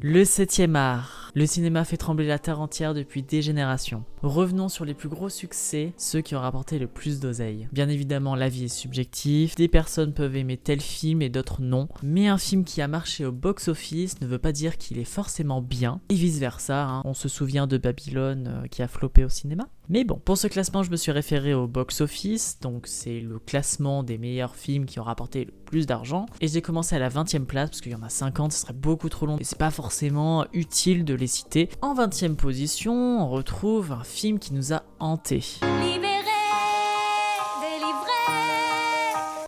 Le 7e art. Le cinéma fait trembler la terre entière depuis des générations. Revenons sur les plus gros succès, ceux qui ont rapporté le plus d'oseille. Bien évidemment, la vie est subjective, des personnes peuvent aimer tel film et d'autres non, mais un film qui a marché au box-office ne veut pas dire qu'il est forcément bien, et vice-versa, hein. On se souvient de Babylone qui a floppé au cinéma. Mais bon, pour ce classement, je me suis référé au box-office, donc c'est le classement des meilleurs films qui ont rapporté le plus d'argent, et j'ai commencé à la 20e place, parce qu'il y en a 50, ce serait beaucoup trop long, et c'est pas forcément utile de les citer. En 20e position, on retrouve un film qui nous a hantés.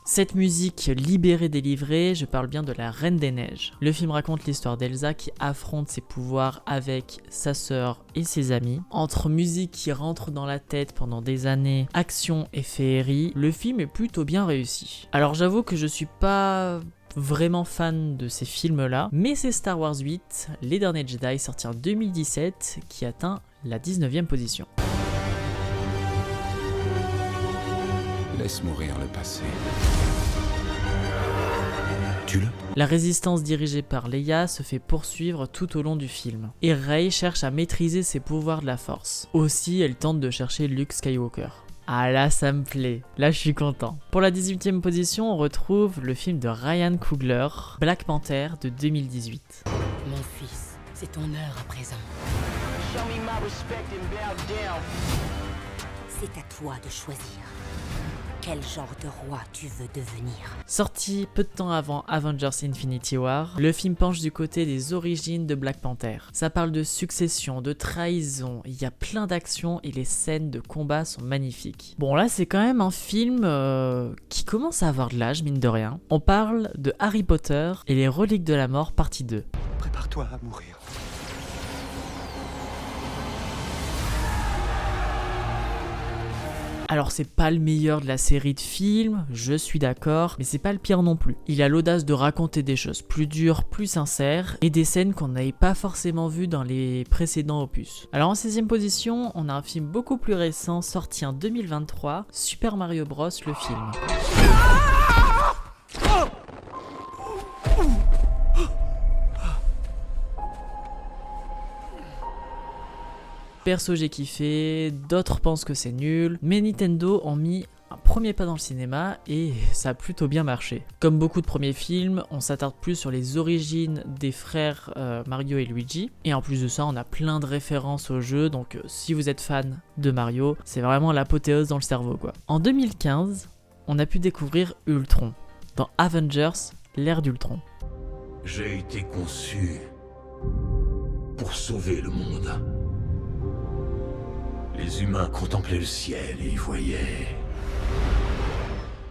Cette musique libérée, délivrée, je parle bien de La Reine des Neiges. Le film raconte l'histoire d'Elsa qui affronte ses pouvoirs avec sa sœur et ses amis. Entre musique qui rentre dans la tête pendant des années, action et féerie, le film est plutôt bien réussi. Alors j'avoue que je suis pas vraiment fan de ces films-là, mais c'est Star Wars 8, Les Derniers Jedi, sorti en 2017, qui atteint la 19e position. Laisse mourir le passé. Tue-le. La résistance dirigée par Leia se fait poursuivre tout au long du film, et Rey cherche à maîtriser ses pouvoirs de la force. Aussi, elle tente de chercher Luke Skywalker. Ah là, ça me plaît. Là, je suis content. Pour la 18e position, on retrouve le film de Ryan Coogler, Black Panther de 2018. Mon fils, c'est ton heure à présent. C'est à toi de choisir. Quel genre de roi tu veux devenir? Sorti peu de temps avant Avengers Infinity War, le film penche du côté des origines de Black Panther. Ça parle de succession, de trahison, il y a plein d'actions et les scènes de combat sont magnifiques. Bon là c'est quand même un film qui commence à avoir de l'âge mine de rien. On parle de Harry Potter et les reliques de la mort partie 2. Prépare-toi à mourir. Alors c'est pas le meilleur de la série de films, je suis d'accord, mais c'est pas le pire non plus. Il a l'audace de raconter des choses plus dures, plus sincères, et des scènes qu'on n'avait pas forcément vues dans les précédents opus. Alors en 16e position, on a un film beaucoup plus récent, sorti en 2023, Super Mario Bros, le film. Perso j'ai kiffé, d'autres pensent que c'est nul, mais Nintendo ont mis un premier pas dans le cinéma et ça a plutôt bien marché. Comme beaucoup de premiers films, on s'attarde plus sur les origines des frères Mario et Luigi, et en plus de ça on a plein de références au jeu, donc si vous êtes fan de Mario, c'est vraiment l'apothéose dans le cerveau quoi. En 2015, on a pu découvrir Ultron, dans Avengers, l'ère d'Ultron. J'ai été conçu pour sauver le monde. Les humains contemplaient le ciel et y voyaient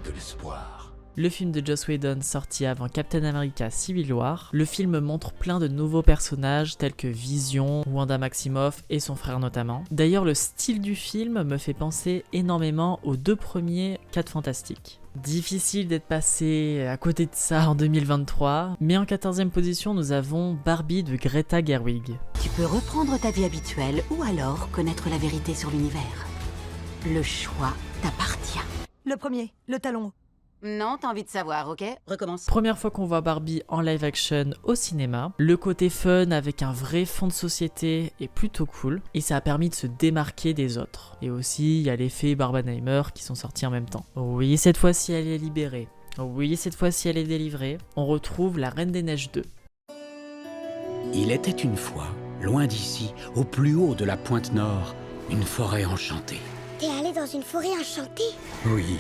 de l'espoir. Le film de Joss Whedon sorti avant Captain America Civil War, le film montre plein de nouveaux personnages tels que Vision, Wanda Maximoff et son frère notamment. D'ailleurs le style du film me fait penser énormément aux deux premiers 4 Fantastiques. Difficile d'être passé à côté de ça en 2023, mais en 14e position nous avons Barbie de Greta Gerwig. Tu peux reprendre ta vie habituelle ou alors connaître la vérité sur l'univers. Le choix t'appartient. Le premier, le talon. Non, t'as envie de savoir, ok? Recommence. Première fois qu'on voit Barbie en live action au cinéma, le côté fun avec un vrai fond de société est plutôt cool et ça a permis de se démarquer des autres. Et aussi il y a l'effet Barbenheimer qui sont sortis en même temps. Oui, cette fois-ci elle est libérée. Oui, cette fois-ci elle est délivrée. On retrouve La Reine des Neiges 2. Il était une fois, loin d'ici, au plus haut de la pointe nord, une forêt enchantée. T'es allé dans une forêt enchantée? Oui,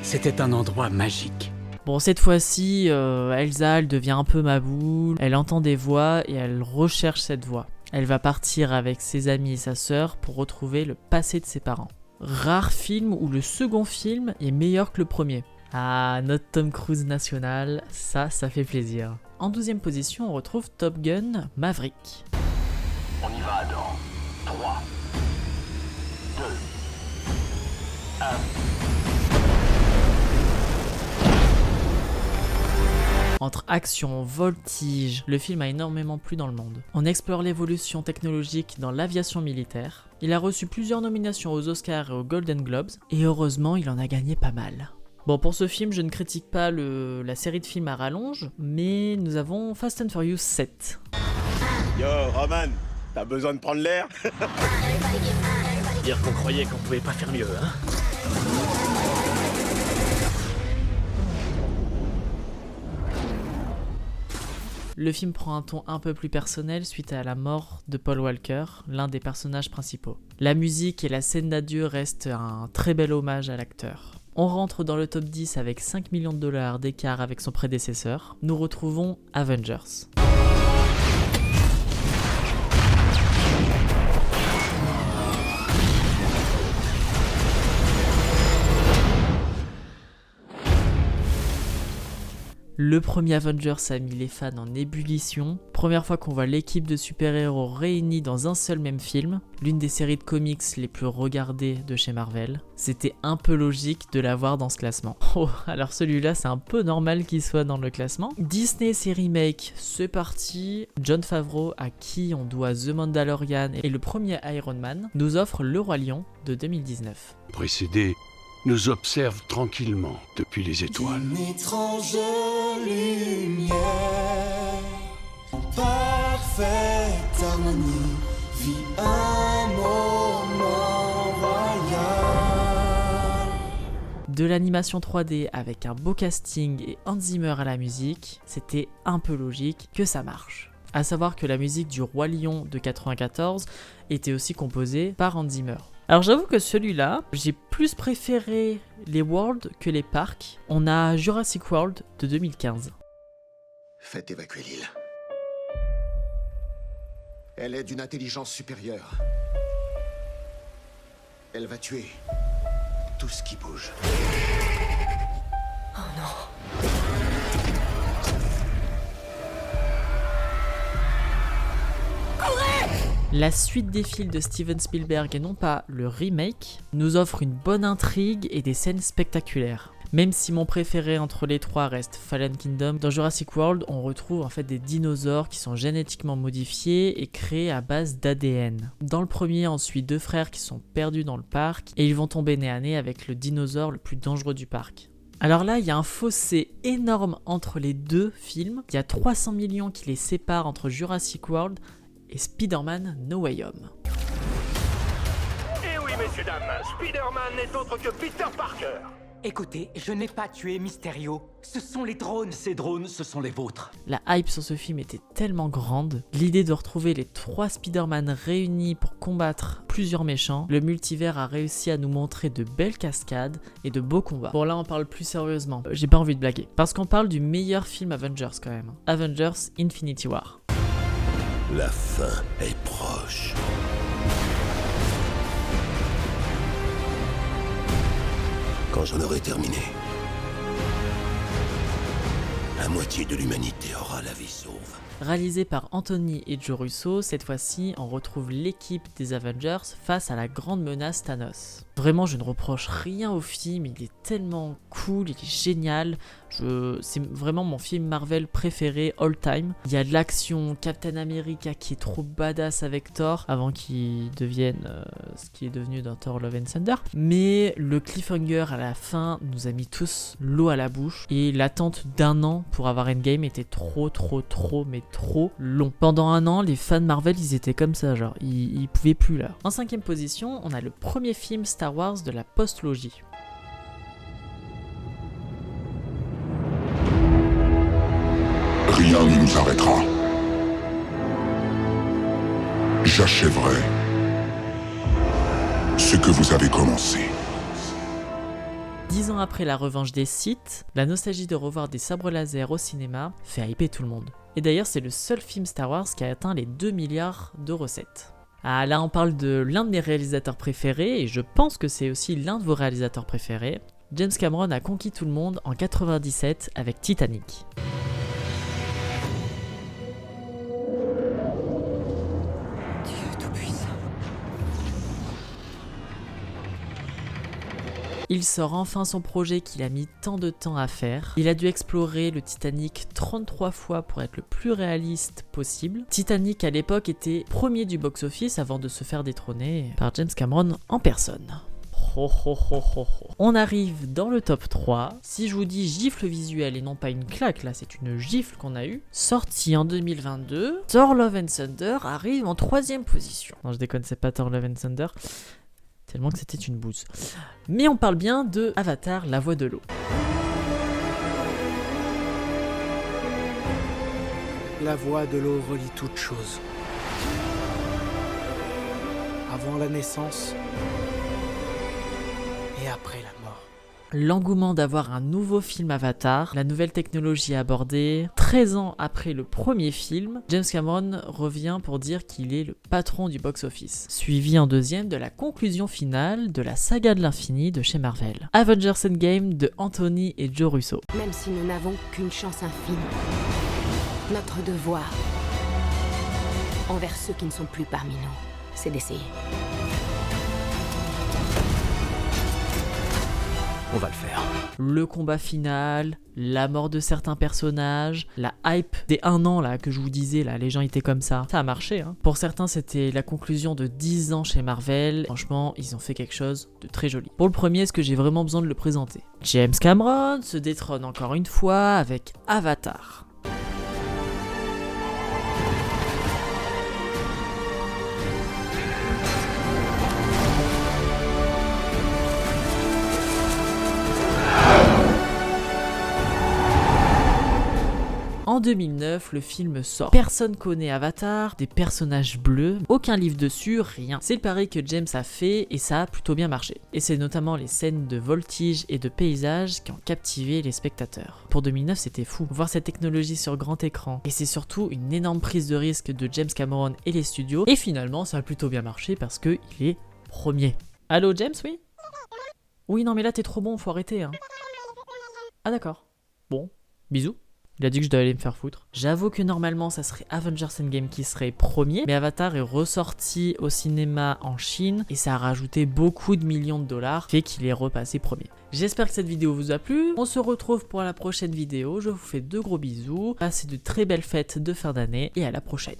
c'était un endroit magique. Bon, cette fois-ci, Elsa, elle devient un peu ma boule, elle entend des voix et elle recherche cette voix. Elle va partir avec ses amis et sa sœur pour retrouver le passé de ses parents. Rare film où le second film est meilleur que le premier. Ah, notre Tom Cruise national, ça fait plaisir. En 12e position, on retrouve Top Gun Maverick. On y va dans 3, 2, 1. Entre action, voltige, le film a énormément plu dans le monde. On explore l'évolution technologique dans l'aviation militaire. Il a reçu plusieurs nominations aux Oscars et aux Golden Globes, et heureusement il en a gagné pas mal. Bon, pour ce film, je ne critique pas la série de films à rallonge, mais nous avons Fast and Furious 7. 1, Yo, Roman, t'as besoin de prendre l'air? Dire qu'on croyait qu'on pouvait pas faire mieux, hein? Le film prend un ton un peu plus personnel suite à la mort de Paul Walker, l'un des personnages principaux. La musique et la scène d'adieu restent un très bel hommage à l'acteur. On rentre dans le top 10 avec 5 millions de dollars d'écart avec son prédécesseur. Nous retrouvons Avengers. Le premier Avengers a mis les fans en ébullition. Première fois qu'on voit l'équipe de super-héros réunie dans un seul même film, l'une des séries de comics les plus regardées de chez Marvel. C'était un peu logique de l'avoir dans ce classement. Oh, alors celui-là, c'est un peu normal qu'il soit dans le classement. Disney c'est remake, c'est parti. Jon Favreau, à qui on doit The Mandalorian et le premier Iron Man, nous offre Le Roi Lion de 2019. Précédé nous observe tranquillement depuis les étoiles. Une étrange lumière, parfaite harmonie, vit un moment royal. De l'animation 3D avec un beau casting et Hans Zimmer à la musique, c'était un peu logique que ça marche. À savoir que la musique du Roi Lion de 94 était aussi composée par Hans Zimmer. Alors j'avoue que celui-là, j'ai plus préféré les Worlds que les parcs. On a Jurassic World de 2015. Faites évacuer l'île. Elle est d'une intelligence supérieure. Elle va tuer tout ce qui bouge. Oh non. La suite des films de Steven Spielberg et non pas le remake nous offre une bonne intrigue et des scènes spectaculaires. Même si mon préféré entre les trois reste Fallen Kingdom, dans Jurassic World on retrouve en fait des dinosaures qui sont génétiquement modifiés et créés à base d'ADN. Dans le premier on suit deux frères qui sont perdus dans le parc et ils vont tomber nez à nez avec le dinosaure le plus dangereux du parc. Alors là, il y a un fossé énorme entre les deux films. Il y a 300 millions qui les séparent entre Jurassic World et Spider-Man No Way Home. Eh oui, messieurs, dames, Spider-Man n'est autre que Peter Parker. Écoutez, je n'ai pas tué Mysterio. Ce sont les drones. Ces drones, ce sont les vôtres. La hype sur ce film était tellement grande. L'idée de retrouver les trois Spider-Man réunis pour combattre plusieurs méchants. Le multivers a réussi à nous montrer de belles cascades et de beaux combats. Bon là on parle plus sérieusement. J'ai pas envie de blaguer. Parce qu'on parle du meilleur film Avengers quand même. Avengers Infinity War. La fin est proche. Quand j'en aurai terminé, la moitié de l'humanité aura la vie sauve. Réalisé par Anthony et Joe Russo, cette fois-ci on retrouve l'équipe des Avengers face à la grande menace Thanos. Vraiment je ne reproche rien au film, il est tellement cool, il est génial, c'est vraiment mon film Marvel préféré all time. Il y a de l'action, Captain America qui est trop badass avec Thor, avant qu'il devienne ce qui est devenu dans Thor Love and Thunder. Mais le cliffhanger à la fin nous a mis tous l'eau à la bouche, et l'attente d'un an pour avoir Endgame était trop long. Pendant un an, les fans Marvel ils étaient comme ça, genre ils pouvaient plus là. En 5ème position, on a le premier film Star Wars de la postlogie. Rien ne nous arrêtera. J'achèverai ce que vous avez commencé. 10 ans après la revanche des Sith, la nostalgie de revoir des sabres laser au cinéma fait hyper tout le monde. Et d'ailleurs c'est le seul film Star Wars qui a atteint les 2 milliards de recettes. Ah là on parle de l'un de mes réalisateurs préférés, et je pense que c'est aussi l'un de vos réalisateurs préférés. James Cameron a conquis tout le monde en 97 avec Titanic. Il sort enfin son projet qu'il a mis tant de temps à faire. Il a dû explorer le Titanic 33 fois pour être le plus réaliste possible. Titanic à l'époque était premier du box-office avant de se faire détrôner par James Cameron en personne. On arrive dans le top 3. Si je vous dis gifle visuelle et non pas une claque, là c'est une gifle qu'on a eue. Sorti en 2022, Thor Love and Thunder arrive en 3ème position. Non je déconne, c'est pas Thor Love and Thunder. Tellement que c'était une bouse. Mais on parle bien de Avatar, la voix de l'eau. La voix de l'eau relie toute chose. Avant la naissance et après la mort. L'engouement d'avoir un nouveau film Avatar, la nouvelle technologie abordée, 13 ans après le premier film, James Cameron revient pour dire qu'il est le patron du box-office, suivi en 2ème de la conclusion finale de la saga de l'infini de chez Marvel, Avengers Endgame de Anthony et Joe Russo. Même si nous n'avons qu'une chance infime, notre devoir envers ceux qui ne sont plus parmi nous, c'est d'essayer. On va le faire. Le combat final, la mort de certains personnages, la hype des 1 an là que je vous disais, là les gens étaient comme ça a marché hein. Pour certains c'était la conclusion de 10 ans chez Marvel, franchement ils ont fait quelque chose de très joli. Pour le premier, est-ce que j'ai vraiment besoin de le présenter? James Cameron se détrône encore une fois avec Avatar. En 2009, le film sort. Personne connaît Avatar, des personnages bleus, aucun livre dessus, rien. C'est le pari que James a fait et ça a plutôt bien marché. Et c'est notamment les scènes de voltige et de paysage qui ont captivé les spectateurs. Pour 2009, c'était fou. Voir cette technologie sur grand écran. Et c'est surtout une énorme prise de risque de James Cameron et les studios. Et finalement, ça a plutôt bien marché parce qu'il est premier. Allô James, oui? Oui, non mais là t'es trop bon, faut arrêter hein. Ah d'accord. Bon, bisous. Il a dit que je devais aller me faire foutre. J'avoue que normalement ça serait Avengers Endgame qui serait premier, mais Avatar est ressorti au cinéma en Chine et ça a rajouté beaucoup de millions de dollars, fait qu'il est repassé premier. J'espère que cette vidéo vous a plu. On se retrouve pour la prochaine vidéo. Je vous fais de gros bisous. Passez de très belles fêtes de fin d'année et à la prochaine.